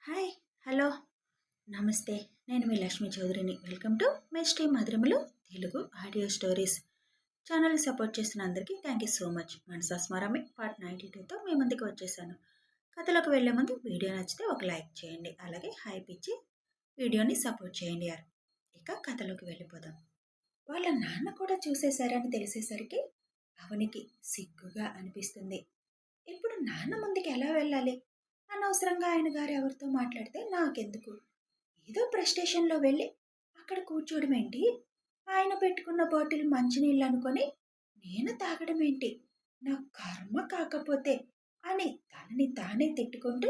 Hi, hello, నమస్తే. నేను మీ లక్ష్మీ చౌదరిని. వెల్కమ్ టు మెస్టీ మధురములు Telugu audio stories channel. Support చేస్తున్న అందరికీ thank you so much. Manasa Smarame part 92తో మీ ముందుకు వచ్చేసాను. కథలోకి వెళ్లే ముందు వీడియో నచ్చితే ఒక లైక్ చేయండి, అలాగే హైప్ ఇచ్చి వీడియోని సపోర్ట్ చేయండి యార్. ఇక కథలోకి వెళ్ళిపోదాం. వాళ్ళ నాన్న కూడా చూసేశారని తెలిసేసరికి అవనికి సిగ్గుగా అనిపిస్తుంది. ఇప్పుడు నాన్న ముందుకు ఎలా వెళ్ళాలి? అనవసరంగా ఆయన గారు ఎవరితో మాట్లాడితే నాకెందుకు? ఏదో ప్రెస్టేషన్లో వెళ్ళి అక్కడ కూర్చోవడం ఏంటి? ఆయన పెట్టుకున్న బాటిల్ మంచినీళ్ళు అనుకొని నేను తాగడం ఏంటి? నా కర్మ కాకపోతే అని తనని తానే తిట్టుకుంటూ,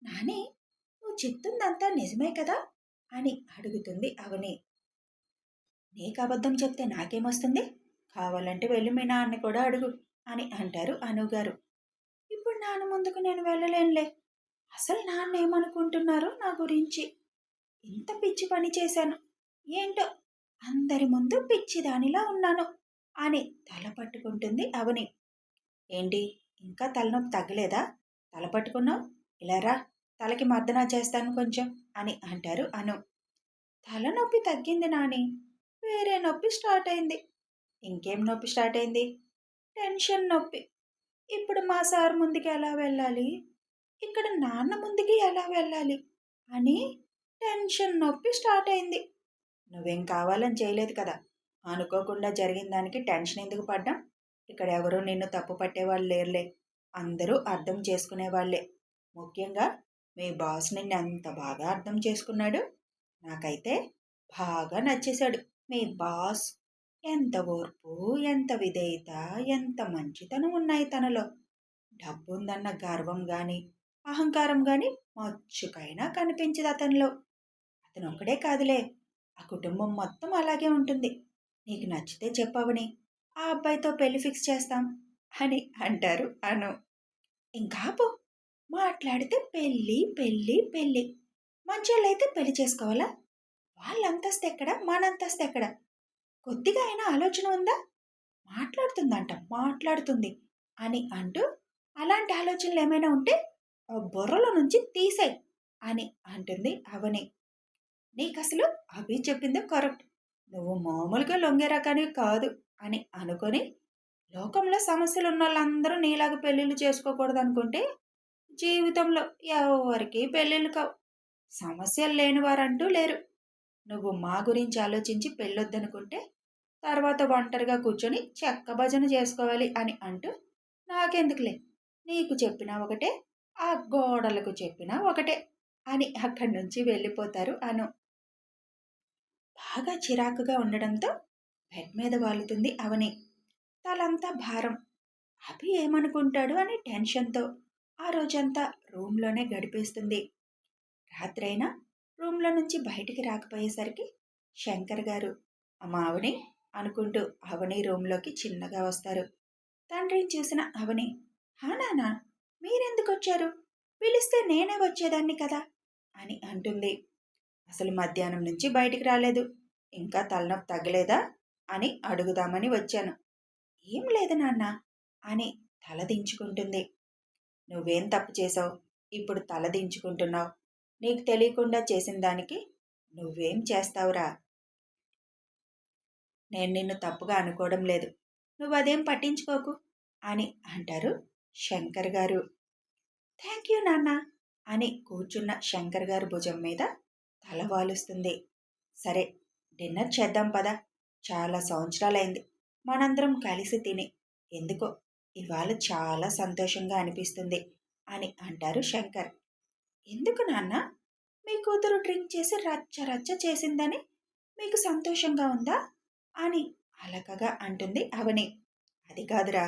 నాని, నువ్వు చెప్తుందంతా నిజమే కదా అని అడుగుతుంది అవని. నీకు అబద్ధం చెప్తే నాకేమొస్తుంది? కావాలంటే వెళ్ళి మీ నాన్న కూడా అడుగు అని అంటారు అనుగారు. ఇప్పుడు నాన్న ముందుకు నేను వెళ్ళలేనులే. అసలు నాన్న ఏమనుకుంటున్నారో నా గురించి. ఇంత పిచ్చి పని చేశాను, ఏంటో అందరి ముందు పిచ్చిదానిలా ఉన్నాను అని తల పట్టుకుంటుంది అవని. ఏంటి, ఇంకా తలనొప్పి తగ్గలేదా? తల పట్టుకున్నావు, ఇలా రా, తలకి మర్దన చేస్తాను కొంచెం అని అంటారు అను. తలనొప్పి తగ్గింది నాని, వేరే నొప్పి స్టార్ట్ అయింది. ఇంకేం నొప్పి స్టార్ట్ అయింది? టెన్షన్ నొప్పి. ఇప్పుడు మా సార్ ముందుకి ఎలా వెళ్ళాలి, ఇక్కడ నాన్న ముందుకి ఎలా వెళ్ళాలి అని టెన్షన్ నొప్పి స్టార్ట్ అయింది. నువ్వేం కావాలని చేయలేదు కదా, అనుకోకుండా జరిగిన దానికి టెన్షన్ ఎందుకు పడ్డాం? ఇక్కడ ఎవరూ నిన్ను తప్పు పట్టేవాళ్ళు లేరులే, అందరూ అర్థం చేసుకునేవాళ్లే. ముఖ్యంగా మీ బాస్ నిన్ను ఎంత బాగా అర్థం చేసుకున్నాడు. నాకైతే బాగా నచ్చేశాడు మీ బాస్. ఎంత ఓర్పు, ఎంత విధేయత, ఎంత మంచితనం ఉన్నాయి తనలో. డబ్బుందన్న గర్వం కానీ అహంకారం కానీ మచ్చుకైనా కనిపించదు అతనిలో. అతను ఒక్కడే కాదులే, ఆ కుటుంబం మొత్తం అలాగే ఉంటుంది. నీకు నచ్చితే చెప్పవని, ఆ అబ్బాయితో పెళ్లి ఫిక్స్ చేస్తాం అని అంటారు అను. ఇంకాపు, మాట్లాడితే పెళ్ళి పెళ్ళి పెళ్ళి. మంచోళ్ళైతే పెళ్లి చేసుకోవాలా? వాళ్ళ అంతస్తు ఎక్కడ, మన అంతస్తు ఎక్కడ? కొద్దిగా అయినా ఆలోచన ఉందా? మాట్లాడుతుందంట, మాట్లాడుతుంది అని అంటూ, అలాంటి ఆలోచనలు ఏమైనా ఉంటే ఆ బుర్రలో నుంచి తీసేయ్ అని అంటుంది అవని. నీకసలు అభి చెప్పిందే కరెక్ట్, నువ్వు మామూలుగా లొంగే రకానికి కాదు అని అనుకొని, లోకంలో సమస్యలు ఉన్న వాళ్ళందరూ నీలాగా పెళ్ళిళ్ళు చేసుకోకూడదు అనుకుంటే జీవితంలో ఎవరికి పెళ్ళిళ్ళు కావు. సమస్యలు లేని వారంటూ లేరు. నువ్వు మా గురించి ఆలోచించి పెళ్ళొద్దనుకుంటే తర్వాత ఒంటరిగా కూర్చొని చెక్క భజన చేసుకోవాలి అని అంటూ, నాకెందుకులే, నీకు చెప్పినా ఒకటే, ఆ గోడలకు చెప్పినా ఒకటే అని అక్కడి నుంచి వెళ్ళిపోతారు అను. బాగా చిరాకుగా ఉండడంతో బెడ్ మీద వాలుతుంది అవని. తలంతా భారం. అభి ఏమనుకుంటాడు అని టెన్షన్తో ఆ రోజంతా రూమ్లోనే గడిపేస్తుంది. రాత్రైనా రూమ్లో నుంచి బయటికి రాకపోయేసరికి శంకర్ గారు, అమ్మ అవని అనుకుంటూ అవని రూమ్లోకి చిన్నగా వస్తారు. తండ్రిని చూసిన అవని, హా నానా, మీరెందుకు వచ్చారు? పిలిస్తే నేనే వచ్చేదాన్ని కదా అని అంటుంది. అసలు మధ్యాహ్నం నుంచి బయటికి రాలేదు, ఇంకా తలనొప్పి తగ్గలేదా అని అడుగుదామని వచ్చాను. ఏం లేదు నాన్న అని తల దించుకుంటుంది. నువ్వేం తప్పు చేసావు, ఇప్పుడు తల దించుకుంటున్నావు? నీకు తెలియకుండా చేసిన దానికి నువ్వేం చేస్తావురా? నేను నిన్ను తప్పుగా అనుకోవడం లేదు, నువ్వు అదేం పట్టించుకోకు అని అంటారు శంకర్ గారు. థ్యాంక్ యూ నాన్న అని కూర్చున్న శంకర్ గారు భుజం మీద తల వాలుస్తుంది. సరే, డిన్నర్ చేద్దాం పదా, చాలా సంవత్సరాలైంది మనందరం కలిసి తిని, ఎందుకో ఇవాళ చాలా సంతోషంగా అనిపిస్తుంది అని అంటారు శంకర్. ఎందుకు నాన్న? మీ కూతురు డ్రింక్ చేసి రచ్చ రచ్చ చేసిందని మీకు సంతోషంగా ఉందా అని అలకగా అంటుంది అవని. అది కాదురా,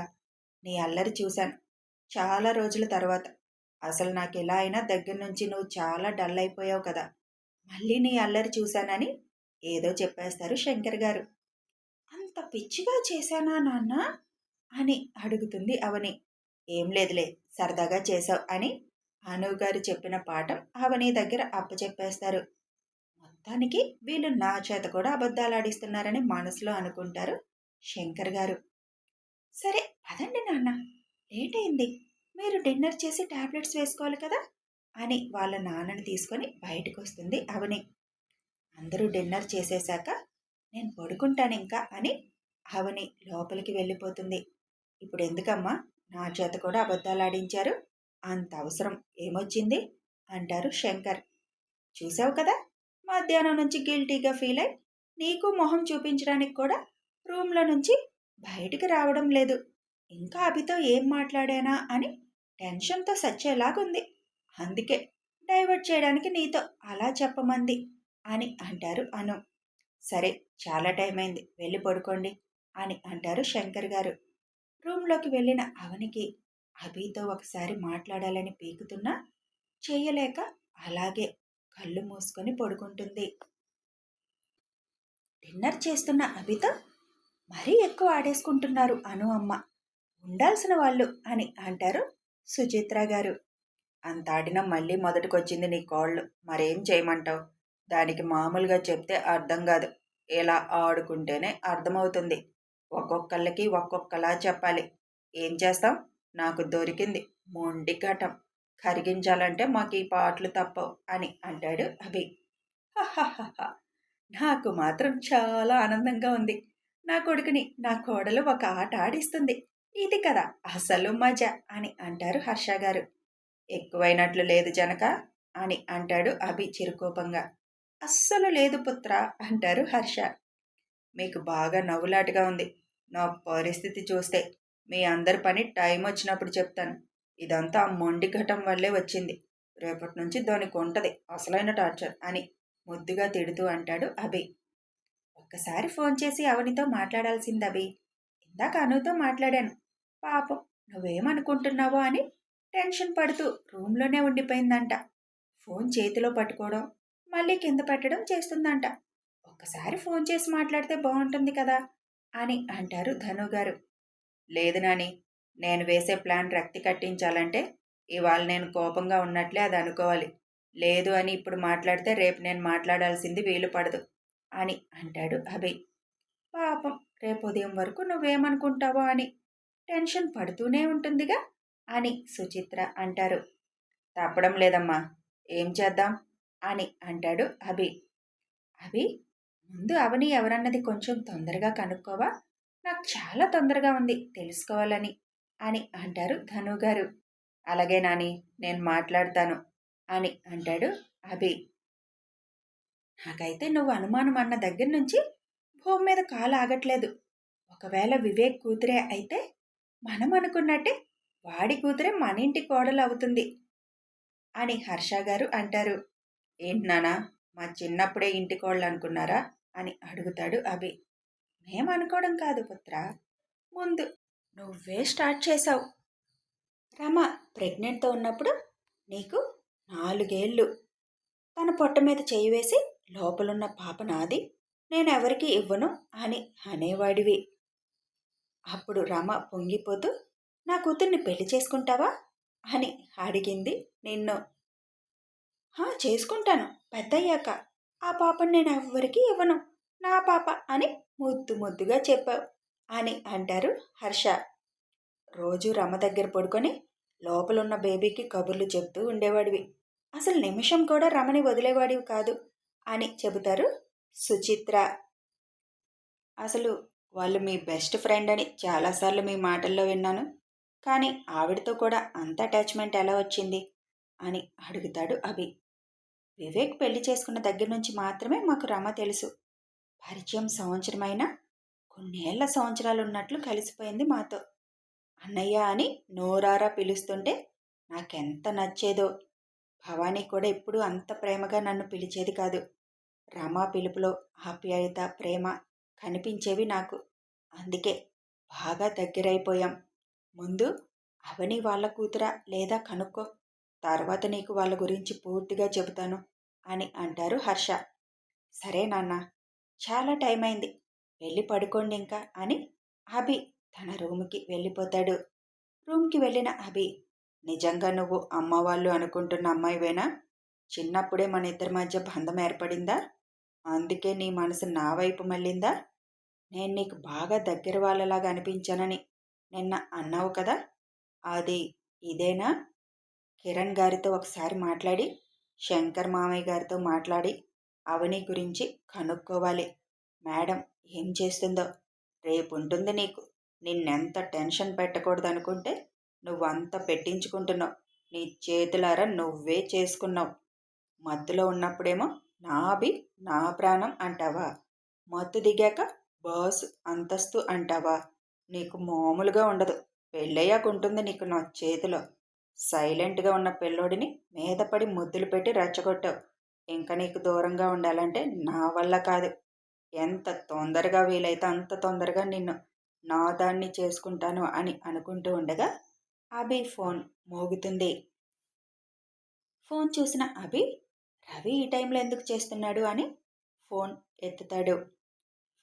నీ అల్లరి చూశాను చాలా రోజుల తర్వాత. అసలు నాకు ఎలా అయినా దగ్గర నుంచి నువ్వు చాలా డల్ అయిపోయావు కదా, మళ్ళీ నీ అల్లరి చూశానని ఏదో చెప్పేస్తారు శంకర్ గారు. అంత పిచ్చిగా చేశానా నాన్న అని అడుగుతుంది అవని. ఏం లేదులే, సరదాగా చేశావు అని అనుగారు చెప్పిన పాఠం అవని దగ్గర అప్పచెప్పేస్తారు. మొత్తానికి వీళ్ళు నా చేత కూడా అబద్ధాలు ఆడిస్తున్నారని మనసులో అనుకుంటారు శంకర్ గారు. సరే పదండి నాన్న, లేట్ అయింది, మీరు డిన్నర్ చేసి టాబ్లెట్స్ వేసుకోవాలి కదా అని వాళ్ళ నాన్నని తీసుకొని బయటకు వస్తుంది అవని. అందరూ డిన్నర్ చేసేశాక నేను పడుకుంటాను ఇంకా అని అవని లోపలికి వెళ్ళిపోతుంది. ఇప్పుడు ఎందుకమ్మా నా చేత కూడా అబద్ధాలు ఆడించారు? అంత అవసరం ఏమొచ్చింది అంటారు శంకర్. చూసావు కదా, మధ్యాహ్నం నుంచి గిల్టీగా ఫీల్ అయి నీకు మొహం చూపించడానికి కూడా రూమ్లో నుంచి బయటికి రావడం లేదు. ఇంకా అభితో ఏం మాట్లాడానా అని టెన్షన్తో సచ్చేలాగుంది. అందుకే డైవర్ట్ చేయడానికి నీతో అలా చెప్పమంది అని అంటారు అను. సరే, చాలా టైం అయింది, వెళ్ళి పడుకోండి అని అంటారు శంకర్ గారు. రూమ్లోకి వెళ్ళిన అవనికి అభితో ఒకసారి మాట్లాడాలని పీకుతున్నా చేయలేక అలాగే కళ్ళు మూసుకొని పడుకుంటుంది. డిన్నర్ చేస్తున్న అభితో మరీ ఎక్కువ ఆడేసుకుంటున్నారు అను అమ్మ. ఉండాల్సిన వాళ్ళు అని అంటారు సుచిత్ర గారు. అంత ఆడినా మళ్ళీ మొదటికొచ్చింది నీ కోళ్ళు, మరేం చేయమంటావు? దానికి మామూలుగా చెప్తే అర్థం కాదు, ఇలా ఆడుకుంటేనే అర్థమవుతుంది. ఒక్కొక్కళ్ళకి ఒక్కొక్కలా చెప్పాలి. ఏం చేస్తాం, నాకు దొరికింది మొండి ఘటం, కరిగించాలంటే మాకు ఈ పాటలు తప్పవు అని అంటాడు అభి. నాకు మాత్రం చాలా ఆనందంగా ఉంది. నా కొడుకుని నా కోడలు ఒక ఆట ఆడిస్తుంది, ఇది కదా అసలు మజా అని అంటారు హర్ష గారు. ఎక్కువైనట్లు లేదు జనక అని అంటాడు అభి చిరుకోపంగా. అస్సలు లేదు పుత్ర అంటారు హర్ష. మీకు బాగా నవ్వులాటగా ఉంది. నా పరిస్థితి చూస్తే మీ అందరి పని టైం వచ్చినప్పుడు చెప్తాను. ఇదంతా ఆ మొండి ఘటం వల్లే వచ్చింది. రేపటి నుంచి దానికి ఉంటుంది అసలైన టార్చర్ అని ముద్దుగా తిడుతూ అంటాడు అభి. ఒక్కసారి ఫోన్ చేసి అవనితో మాట్లాడాల్సింది అభి. ఇందాక అనుతో మాట్లాడాను, పాపం నువ్వేమనుకుంటున్నావో అని టెన్షన్ పడుతూ రూమ్లోనే ఉండిపోయిందంట. ఫోన్ చేతిలో పట్టుకోవడం మళ్ళీ కింద పెట్టడం చేస్తుందంట. ఒక్కసారి ఫోన్ చేసి మాట్లాడితే బాగుంటుంది కదా అని అంటారు ధనుగారు. లేదు నాని, నేను వేసే ప్లాన్ రక్తి కట్టించాలంటే ఇవాళ నేను కోపంగా ఉన్నట్లే అది అనుకోవాలి. లేదు అని ఇప్పుడు మాట్లాడితే రేపు నేను మాట్లాడాల్సింది వీలు పడదు అని అంటాడు అభి. పాపం రేపు ఉదయం వరకు నువ్వేమనుకుంటావో అని టెన్షన్ పడుతూనే ఉంటుందిగా అని సుచిత్ర అంటారు. తప్పడం లేదమ్మా, ఏం చేద్దాం అని అంటాడు అభి. అభి, ముందు అవని ఎవరన్నది కొంచెం తొందరగా కనుక్కోవా? నాకు చాలా తొందరగా ఉంది తెలుసుకోవాలని అని అంటారు ధనుగారు. అలాగే నాని, నేను మాట్లాడతాను అని అంటాడు అభి. నాకైతే నువ్వు అనుమానం అన్న దగ్గర నుంచి భూమి మీద కాలు ఆగట్లేదు. ఒకవేళ వివేక్ కూతురే అయితే మనం అనుకున్నట్టే వాడి కూతురే మన ఇంటి కోడలు అవుతుంది అని హర్ష గారు అంటారు. ఏంటి నానా, మా చిన్నప్పుడే ఇంటి కోడలు అనుకున్నారా అని అడుగుతాడు అభి. మేమనుకోవడం కాదు పుత్ర, ముందు నువ్వే స్టార్ట్ చేశావు. రమ ప్రెగ్నెంట్తో ఉన్నప్పుడు నీకు 4 ఏళ్ళు. తన పొట్ట మీద చేయి వేసి లోపలున్న పాప నాది, నేనెవరికి ఇవ్వను అని అనేవాడివి. అప్పుడు రమ పొంగిపోతూ నా కూతుర్ని పెళ్లి చేసుకుంటావా అని అడిగింది నిన్ను. చేసుకుంటాను పెద్దయ్యాక. ఆ పాపను నేను ఎవ్వరికీ ఇవ్వను, నా పాప అని ముద్దు ముద్దుగా చెప్పావు అని అంటారు హర్ష. రోజు రమ దగ్గర పడుకొని లోపలున్న బేబీకి కబుర్లు చెప్తూ ఉండేవాడివి. అసలు నిమిషం కూడా రమని వదిలేవాడివి కాదు అని చెబుతారు సుచిత్ర. అసలు వాళ్ళు మీ బెస్ట్ ఫ్రెండ్ అని చాలాసార్లు మీ మాటల్లో విన్నాను, కానీ ఆవిడతో కూడా అంత అటాచ్మెంట్ ఎలా వచ్చింది అని అడుగుతాడు అభి. వివేక్ పెళ్లి చేసుకున్న దగ్గర నుంచి మాత్రమే మాకు రమ తెలుసు. పరిచయం సంవత్సరమైనా కొన్నేళ్ల సంవత్సరాలు ఉన్నట్లు కలిసిపోయింది మాతో. అన్నయ్య అని నోరారా పిలుస్తుంటే నాకెంత నచ్చేదో. భవానీ కూడా ఎప్పుడూ అంత ప్రేమగా నన్ను పిలిచేది కాదు. రమా పిలుపులో ఆప్యాయత, ప్రేమ కనిపించేవి నాకు. అందుకే బాగా దగ్గరైపోయాం. ముందు అవని వాళ్ళ కూతురా లేదా కనుక్కో, తర్వాత నీకు వాళ్ళ గురించి పూర్తిగా చెబుతాను అని అంటారు హర్ష. సరే నాన్న, చాలా టైం అయింది, వెళ్ళి పడుకోండి ఇంకా అని అభి తన రూమ్కి వెళ్ళిపోతాడు. రూమ్కి వెళ్ళిన అభి, నిజంగా నువ్వు అమ్మ వాళ్ళు అనుకుంటున్న అమ్మాయివేనా? చిన్నప్పుడే మన ఇద్దరి మధ్య బంధం ఏర్పడిందా? అందుకే నీ మనసు నా వైపు మళ్ళిందా? నేను నీకు బాగా దగ్గర వాళ్ళలాగా అనిపించానని నిన్న అన్నావు కదా, అది ఇదేనా? కిరణ్ గారితో ఒకసారి మాట్లాడి శంకర్ మామయ్య గారితో మాట్లాడి అవని గురించి కనుక్కోవాలి. మేడం ఏం చేస్తుందో రేపు ఉంటుంది నీకు. నిన్నెంత టెన్షన్ పెట్టకూడదనుకుంటే నువ్వంత పెట్టించుకుంటున్నావు. నీ చేతులారా నువ్వే చేసుకున్నావు. మత్తులో ఉన్నప్పుడేమో నా అభి నా ప్రాణం అంటావా, మత్తు దిగాక బాస్ అంతస్తు అంటావా? నీకు మామూలుగా ఉండదు. పెళ్ళయ్యాక ఉంటుంది నీకు నా చేతిలో. సైలెంట్గా ఉన్న పిల్లోడిని మీద పడి ముద్దులు పెట్టి రెచ్చగొట్టావు. ఇంకా నీకు దూరంగా ఉండాలంటే నా వల్ల కాదు. ఎంత తొందరగా వీలైతే అంత తొందరగా నిన్ను నా దాన్ని చేసుకుంటాను అని అనుకుంటూ ఉండగా అభి ఫోన్ మోగుతుంది. ఫోన్ చూసిన అభి రవి ఈ టైంలో ఎందుకు చేస్తున్నాడు అని ఫోన్ ఎత్తుతాడు.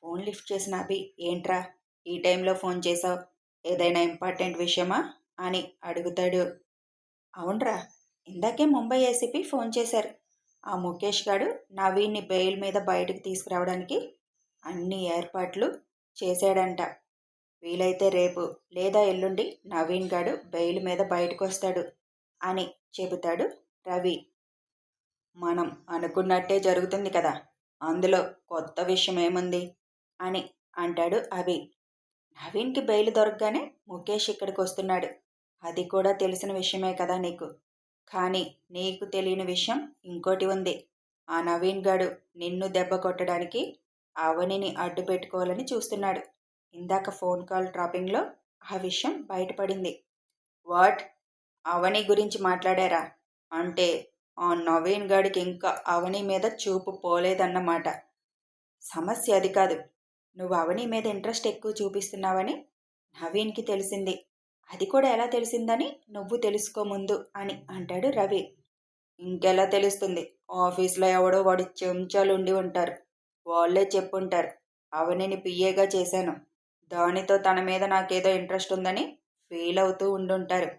ఫోన్ లిఫ్ట్ చేసిన అభి ఏంట్రా ఈ టైంలో ఫోన్ చేసావు, ఏదైనా ఇంపార్టెంట్ విషయమా అని అడుగుతాడు. అవునరా, ఇందాకే ముంబై ఏసీపీ ఫోన్ చేశారు. ఆ ముఖేష్ గాడు నవీన్ని బెయిల్ మీద బయటకు తీసుకురావడానికి అన్ని ఏర్పాట్లు చేశాడంట. వీలైతే రేపు లేదా ఎల్లుండి నవీన్ గాడు బెయిల్ మీద బయటకు వస్తాడు అని చెబుతాడు రవి. మనం అనుకున్నట్టే జరుగుతుంది కదా, అందులో కొత్త విషయం ఏముంది అని అంటాడు అభి. నవీన్కి బెయిల్ దొరకగానే ముఖేష్ ఇక్కడికి వస్తున్నాడు. అది కూడా తెలిసిన విషయమే కదా నీకు. కానీ నీకు తెలియని విషయం ఇంకోటి ఉంది. ఆ నవీన్ గాడు నిన్ను దెబ్బ కొట్టడానికి అవనిని అడ్డు పెట్టుకోవాలని చూస్తున్నాడు. ఇందాక ఫోన్ కాల్ ట్రాపింగ్లో ఆ విషయం బయటపడింది. వాట్? అవని గురించి మాట్లాడారా? అంటే ఆ నవీన్ గాడికి ఇంకా అవని మీద చూపు పోలేదన్నమాట. సమస్య అది కాదు. నువ్వు అవని మీద ఇంట్రెస్ట్ ఎక్కువ చూపిస్తున్నావని నవీన్కి తెలిసింది. అది కూడా ఎలా తెలిసిందని నువ్వు తెలుసుకోముందు అని అంటాడు రవి. ఇంకెలా తెలుస్తుంది? ఆఫీస్లో ఎవడో వాడి చెంచాలు ఉండి ఉంటారు. వాళ్ళే చెప్పుంటారు అవనిని పిఏగా చేశాను, దానితో తన మీద నాకేదో ఇంట్రెస్ట్ ఉందని ఫీల్ అవుతూ ఉండుంటారు.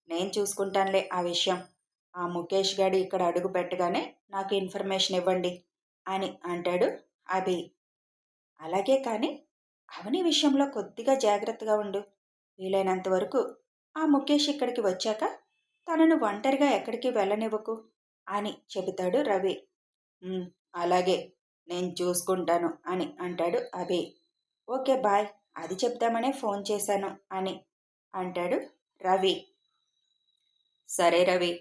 నేను చూసుకుంటానులే ఆ విషయం. ఆ ముఖేష్ గాడి ఇక్కడ అడుగు పెట్టగానే నాకు ఇన్ఫర్మేషన్ ఇవ్వండి అని అంటాడు అభి. అలాగే కానీ అవని విషయంలో కొద్దిగా జాగ్రత్తగా ఉండు. వీలైనంత వరకు ఆ ముఖేష్ ఇక్కడికి వచ్చాక తనను ఒంటరిగా ఎక్కడికి వెళ్ళనివ్వకు అని చెబుతాడు రవి. అలాగే, నేను చూసుకుంటాను అని అంటాడు అభి. ఓకే బాయ్, అది చెప్దామనే ఫోన్ చేశాను అని అంటాడు రవి. సరే రవి,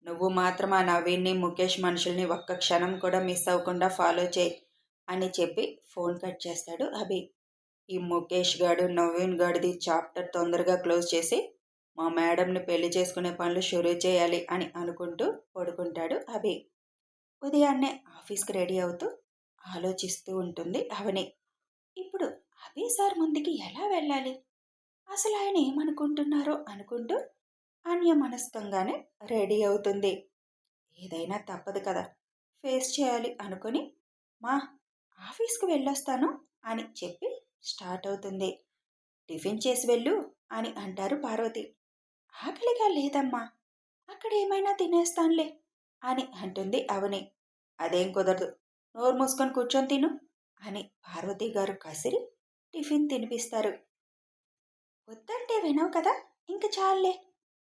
నువ్వు మాత్రం ఆ నవీన్ని ముఖేష్ మనుషుల్ని ఒక్క క్షణం కూడా మిస్ అవ్వకుండా ఫాలో చేయి అని చెప్పి ఫోన్ కట్ చేస్తాడు అభి. ఈ ముఖేష్ గాడు నవీన్ గాడిది చాప్టర్ తొందరగా క్లోజ్ చేసి మా మేడంని పెళ్లి చేసుకునే పనులు షురూ చేయాలి అని అనుకుంటూ పడుకుంటాడు అభి. ఉదయాన్నే ఆఫీస్కి రెడీ అవుతూ ఆలోచిస్తూ ఉంటుంది అవని. ఇప్పుడు అభి సార్ ముందుకి ఎలా వెళ్ళాలి, అసలు ఆయన ఏమనుకుంటున్నారో అనుకుంటూ అన్యమనస్కంగానే రెడీ అవుతుంది. ఏదైనా తప్పదు కదా, ఫేస్ చేయాలి అనుకొని మా ఆఫీస్కి వెళ్ళొస్తాను అని చెప్పి స్టార్ట్ అవుతుంది. టిఫిన్ చేసి వెళ్ళు అని అంటారు పార్వతి. ఆకలిగా లేదమ్మా, అక్కడ ఏమైనా తినేస్తానులే అని అంటుంది అవని. అదేం కుదరదు, నోరు మూసుకొని కూర్చొని తిను అని పార్వతి గారు కసిరి టిఫిన్ తినిపిస్తారు. వద్దంటే వినవు కదా, ఇంక చాలే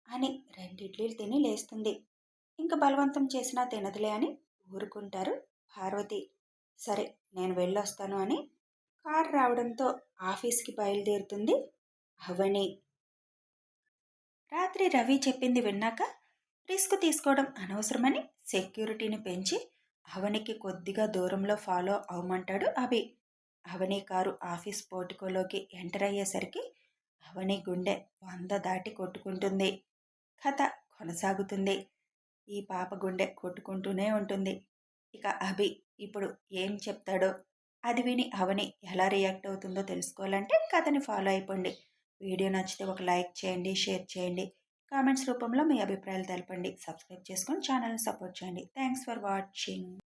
అని 2 ఇడ్లీలు తిని లేస్తుంది. ఇంక బలవంతం చేసినా తినదులే అని ఊరుకుంటారు పార్వతి. సరే నేను వెళ్ళొస్తాను అని కారు రావడంతో ఆఫీస్కి బయలుదేరుతుంది అవని. రాత్రి రవి చెప్పింది విన్నాక రిస్క్ తీసుకోవడం అనవసరమని సెక్యూరిటీని పెంచి అవనికి కొద్దిగా దూరంలో ఫాలో అవ్వమంటాడు అభి. అవని కారు ఆఫీస్ పోర్టికోలోకి ఎంటర్ అయ్యేసరికి అవని గుండె 100 దాటి కొట్టుకుంటుంది. కథ కొనసాగుతుంది. ఈ పాప గుండె కొట్టుకుంటూనే ఉంటుంది. ఇక అభి ఇప్పుడు ఏం చెప్తాడో, అది విని అవని ఎలా రియాక్ట్ అవుతుందో తెలుసుకోవాలంటే కథని ఫాలో అయిపోండి. వీడియో నచ్చితే ఒక లైక్ చేయండి, షేర్ చేయండి, కామెంట్స్ రూపంలో మీ అభిప్రాయాలు తెలపండి. సబ్స్క్రైబ్ చేసుకొని ఛానల్ని సపోర్ట్ చేయండి. Thanks for watching.